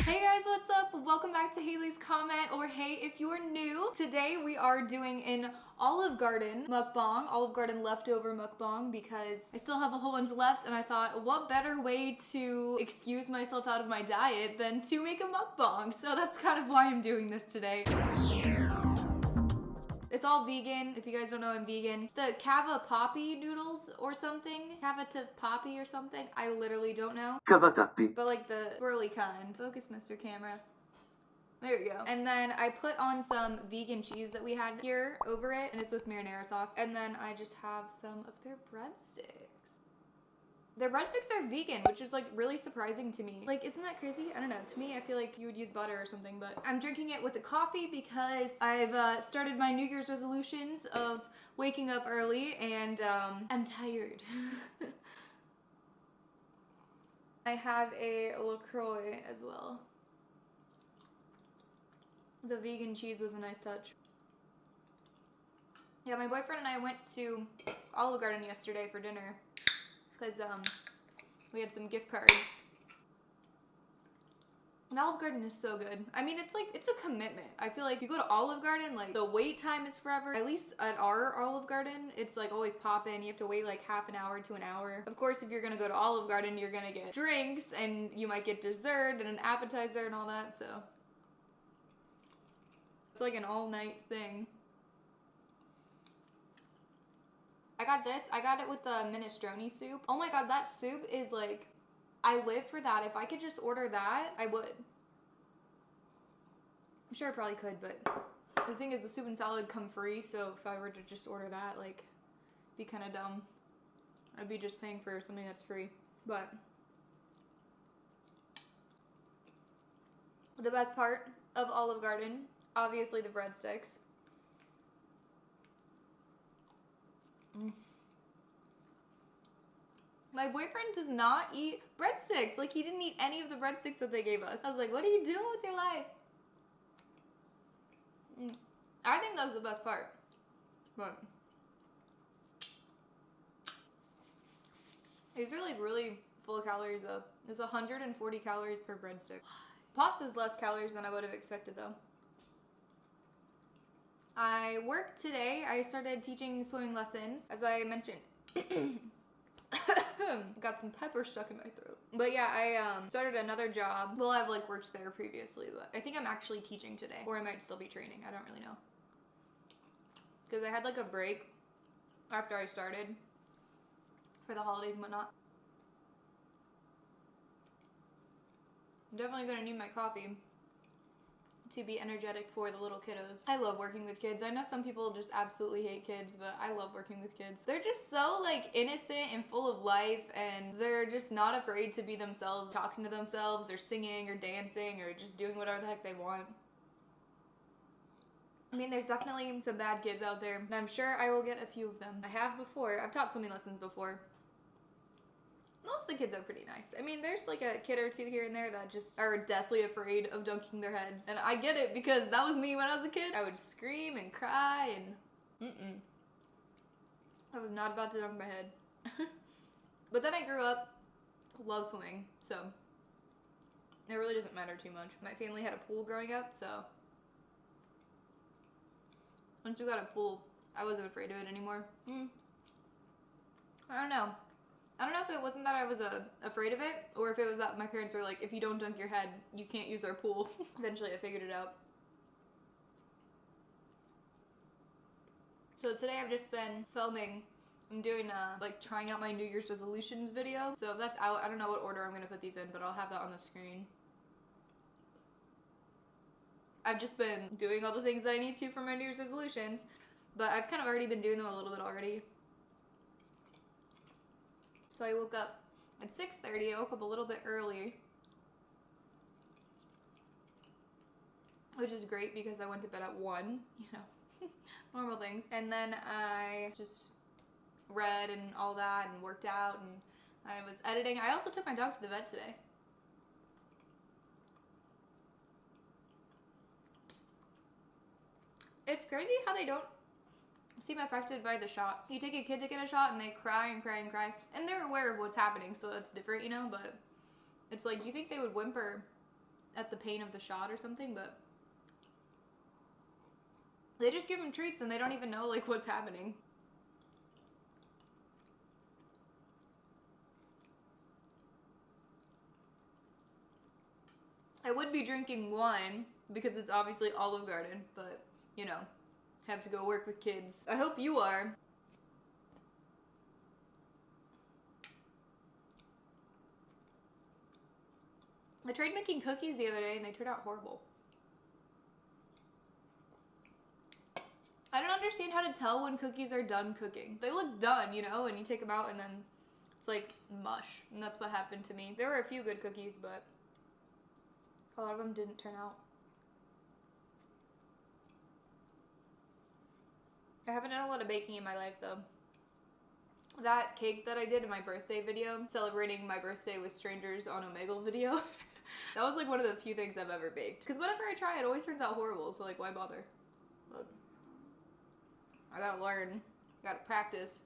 Hey guys, what's up? Welcome back to Haley's Comment, or hey if you're new. Today we are doing an Olive Garden mukbang, Olive Garden leftover mukbang, because I still have a whole bunch left and I thought what better way to excuse myself out of my diet than to make a mukbang. So that's kind of why I'm doing this today. It's all vegan. If you guys don't know, I'm vegan. It's the cavatappi noodles or something. Cavatappi or something. I literally don't know. Cavatappi. But like the swirly kind. Focus, Mr. Camera. There we go. And then I put on some vegan cheese that we had here over it, and it's with marinara sauce. And then I just have some of their breadsticks. Their breadsticks are vegan, which is like really surprising to me. Like, isn't that crazy? I don't know. To me, I feel like you would use butter or something, but I'm drinking it with a coffee because I've started my New Year's resolutions of waking up early, and I'm tired. I have a LaCroix as well. The vegan cheese was a nice touch. Yeah, my boyfriend and I went to Olive Garden yesterday for dinner because we had some gift cards. And Olive Garden is so good. I mean, it's a commitment. I feel like you go to Olive Garden, like the wait time is forever. At least at our Olive Garden, it's like always poppin'. You have to wait like half an hour to an hour. Of course, if you're gonna go to Olive Garden, you're gonna get drinks and you might get dessert and an appetizer and all that, so. It's like an all night thing. I got this. I got it with the minestrone soup. Oh my god, that soup is like, I live for that. If I could just order that, I would. I'm sure I probably could, but the thing is the soup and salad come free, so if I were to just order that, like, be kind of dumb. I'd be just paying for something that's free. But the best part of Olive Garden, obviously the breadsticks. My boyfriend does not eat breadsticks. Like, he didn't eat any of the breadsticks that they gave us. I was like, what are you doing with your life? I think that was the best part. But these are like really full of calories though. It's 140 calories per breadstick. Pasta's less calories than I would have expected though. I worked today. I started teaching swimming lessons, as I mentioned. Got some pepper stuck in my throat. But yeah, I started another job. Well, I've like worked there previously, but I think I'm actually teaching today. Or I might still be training. I don't really know. Because I had like a break after I started for the holidays and whatnot. I'm definitely gonna need my coffee to be energetic for the little kiddos. I love working with kids. I know some people just absolutely hate kids, but I love working with kids. They're just so like innocent and full of life, and they're just not afraid to be themselves, talking to themselves, or singing or dancing or just doing whatever the heck they want. I mean, there's definitely some bad kids out there, and I'm sure I will get a few of them. I have before. I've taught swimming lessons before. Most of the kids are pretty nice. I mean, there's like a kid or two here and there that just are deathly afraid of dunking their heads. And I get it, because that was me when I was a kid. I would scream and cry and I was not about to dunk my head. But then I grew up, love swimming, so it really doesn't matter too much. My family had a pool growing up, so once we got a pool, I wasn't afraid of it anymore. I don't know. I don't know if it wasn't that I was afraid of it, or if it was that my parents were like, if you don't dunk your head, you can't use our pool. Eventually I figured it out. So today I've just been filming. I'm doing like trying out my New Year's resolutions video. So if that's out, I don't know what order I'm gonna put these in, but I'll have that on the screen. I've just been doing all the things that I need to for my New Year's resolutions, but I've kind of already been doing them a little bit already. So I woke up at 6:30, I woke up a little bit early, which is great because I went to bed at 1, you know, normal things. And then I just read and all that and worked out, and I was editing. I also took my dog to the vet today. It's crazy how they don't seem affected by the shots. You take a kid to get a shot and they cry and cry and cry, and they're aware of what's happening, so that's different, you know, but it's like you think they would whimper at the pain of the shot or something, but they just give them treats and they don't even know like what's happening. I would be drinking wine because it's obviously Olive Garden, but you know, have to go work with kids. I hope you are. I tried making cookies the other day and they turned out horrible. I don't understand how to tell when cookies are done cooking. They look done, you know, and you take them out and then it's like mush. And that's what happened to me. There were a few good cookies, but a lot of them didn't turn out. I haven't done a lot of baking in my life though. That cake that I did in my birthday video, celebrating my birthday with strangers on Omegle video, that was like one of the few things I've ever baked. Because whenever I try, it always turns out horrible, so like why bother? But I gotta learn, gotta practice.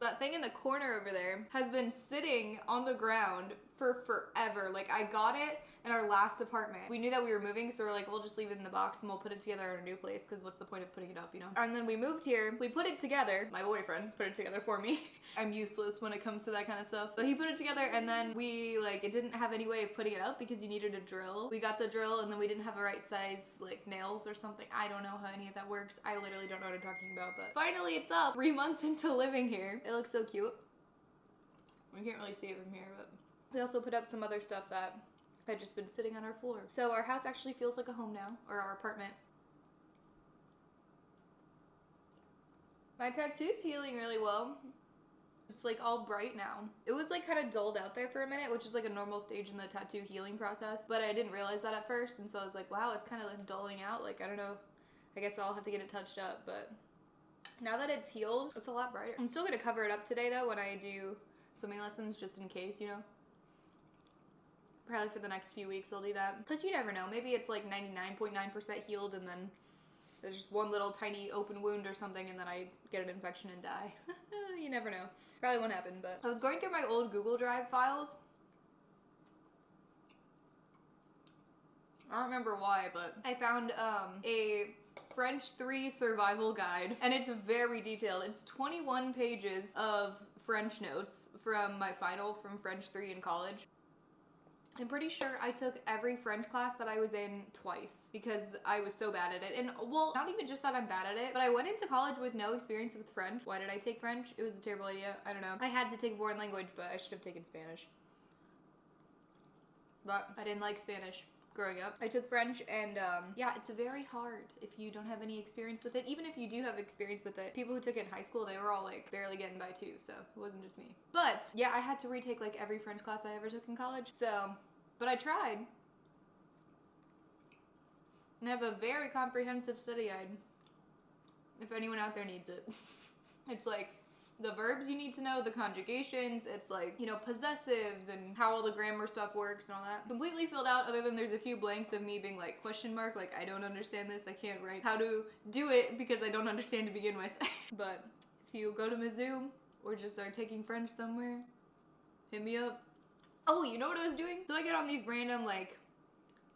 That thing in the corner over there has been sitting on the ground for forever. Like I got it in our last apartment. We knew that we were moving, so we're like, we'll just leave it in the box and we'll put it together in our new place because what's the point of putting it up, you know? And then we moved here, we put it together. My boyfriend put it together for me. I'm useless when it comes to that kind of stuff. But he put it together and then we like, it didn't have any way of putting it up because you needed a drill. We got the drill and then we didn't have the right size like nails or something. I don't know how any of that works. I literally don't know what I'm talking about, but finally it's up 3 months into living here. It looks so cute. We can't really see it from here, but we also put up some other stuff that had just been sitting on our floor. So our house actually feels like a home now, or our apartment. My tattoo's healing really well. It's like all bright now. It was like kind of dulled out there for a minute, which is like a normal stage in the tattoo healing process. But I didn't realize that at first, and so I was like, wow, it's kind of like dulling out. Like, I don't know. I guess I'll have to get it touched up, but now that it's healed, it's a lot brighter. I'm still gonna cover it up today though when I do swimming lessons, just in case, you know? Probably for the next few weeks I'll do that. Plus you never know, maybe it's like 99.9% healed and then there's just one little tiny open wound or something and then I get an infection and die. You never know. Probably won't happen, but I was going through my old Google Drive files. I don't remember why, but I found a French 3 survival guide and it's very detailed. It's 21 pages of French notes from my final from French 3 in college. I'm pretty sure I took every French class that I was in twice because I was so bad at it. And well, not even just that I'm bad at it, but I went into college with no experience with French. Why did I take French? It was a terrible idea. I don't know. I had to take a foreign language, but I should have taken Spanish. But I didn't like Spanish growing up. I took French and yeah, it's very hard if you don't have any experience with it. Even if you do have experience with it, people who took it in high school, they were all like barely getting by too, so it wasn't just me. But yeah, I had to retake like every French class I ever took in college, so, but I tried. And I have a very comprehensive study guide if anyone out there needs it. It's like the verbs you need to know, the conjugations, it's like, you know, possessives and how all the grammar stuff works and all that. Completely filled out other than there's a few blanks of me being like question mark, like I don't understand this, I can't write how to do it because I don't understand to begin with. But if you go to Mizzou or just start taking French somewhere, hit me up. Oh, you know what I was doing? So I get on these random like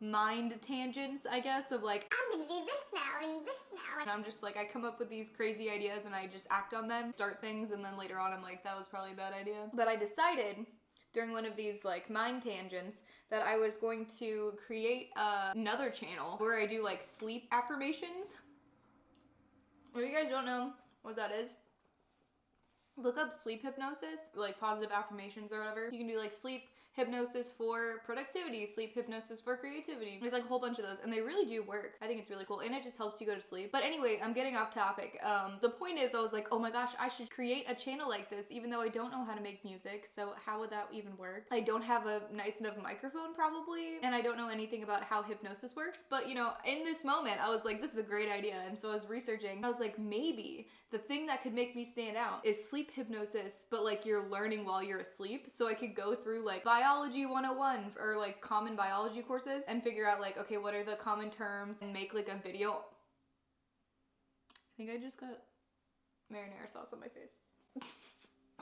mind tangents, I guess, of like, I'm gonna do this now and this now. And I'm just like, I come up with these crazy ideas and I just act on them, start things, and then later on I'm like, that was probably a bad idea. But I decided during one of these like mind tangents that I was going to create another channel where I do like sleep affirmations. If you guys don't know what that is, look up sleep hypnosis, like positive affirmations or whatever. You can do like sleep hypnosis for productivity, sleep hypnosis for creativity. There's like a whole bunch of those and they really do work. I think it's really cool and it just helps you go to sleep. But anyway, I'm getting off topic. The point is I was like, oh my gosh, I should create a channel like this even though I don't know how to make music. So how would that even work? I don't have a nice enough microphone probably and I don't know anything about how hypnosis works. But you know, in this moment I was like, this is a great idea. And so I was researching. I was like, maybe the thing that could make me stand out is sleep hypnosis, but like you're learning while you're asleep. So I could go through like biology 101 or like common biology courses and figure out like, okay, what are the common terms and make like a video. I think I just got marinara sauce on my face.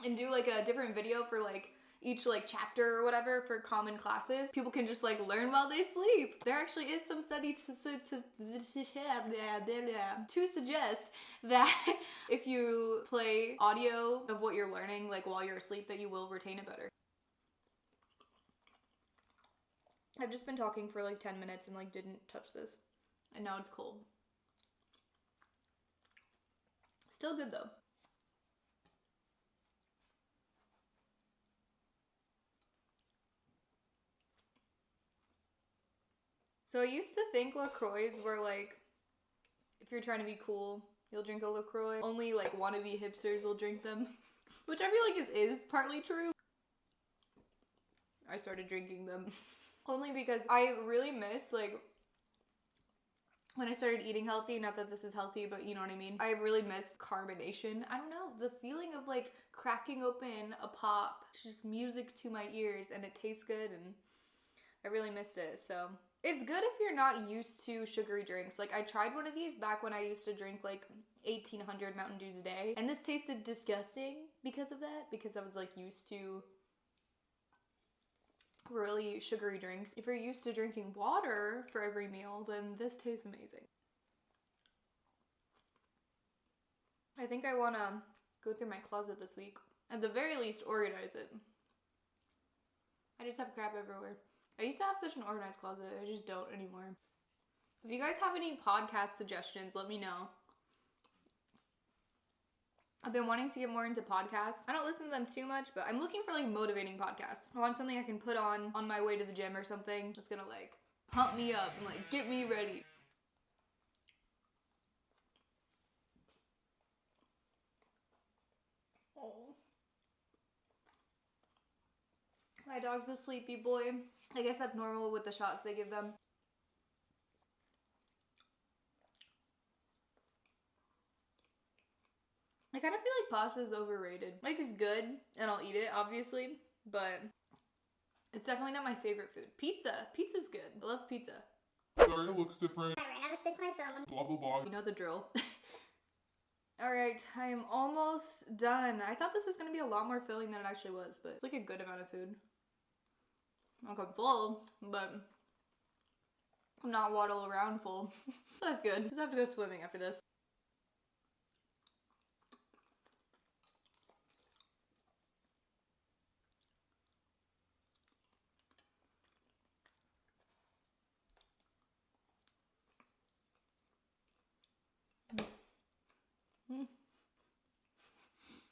And do like a different video for like each like chapter or whatever for common classes, people can just like learn while they sleep. There actually is some study to suggest that if you play audio of what you're learning like while you're asleep, that you will retain it better. I've just been talking for like 10 minutes and like didn't touch this, and now it's cold. Still good though. So I used to think LaCroix were like, if you're trying to be cool, you'll drink a LaCroix. Only like wannabe hipsters will drink them, which I feel like is partly true. I started drinking them only because I really miss like when I started eating healthy. Not that this is healthy, but you know what I mean. I really missed carbonation. I don't know, the feeling of like cracking open a pop, just music to my ears, and it tastes good, and I really missed it. So it's good if you're not used to sugary drinks. Like I tried one of these back when I used to drink like 1,800 Mountain Dews a day, and this tasted disgusting because of that, because I was like used to really sugary drinks. If you're used to drinking water for every meal, then this tastes amazing. I think I want to go through my closet this week. At the very least, organize it. I just have crap everywhere. I used to have such an organized closet. I just don't anymore. If you guys have any podcast suggestions, let me know. I've been wanting to get more into podcasts. I don't listen to them too much, but I'm looking for like motivating podcasts. I want something I can put on my way to the gym or something that's gonna like pump me up and like get me ready. Oh. My dog's a sleepy boy. I guess that's normal with the shots they give them. I kind of feel like pasta is overrated. Like, it's good, and I'll eat it, obviously, but it's definitely not my favorite food. Pizza. Pizza's good. I love pizza. Sorry, it looks different. I ran out of space on my phone. Blah, blah, blah. You know the drill. Alright, I am almost done. I thought this was going to be a lot more filling than it actually was, but it's like a good amount of food. I'm full, but I'm not waddle around full. That's good. Just have to go swimming after this.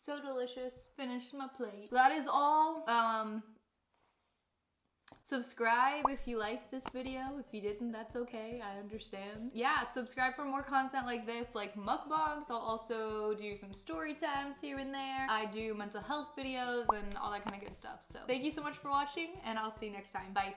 So delicious. Finished my plate. That is all. Subscribe if you liked this video. If you didn't, that's okay. I understand. Yeah, subscribe for more content like this, like mukbangs. I'll also do some story times here and there. I do mental health videos and all that kind of good stuff. So thank you so much for watching, and I'll see you next time. Bye.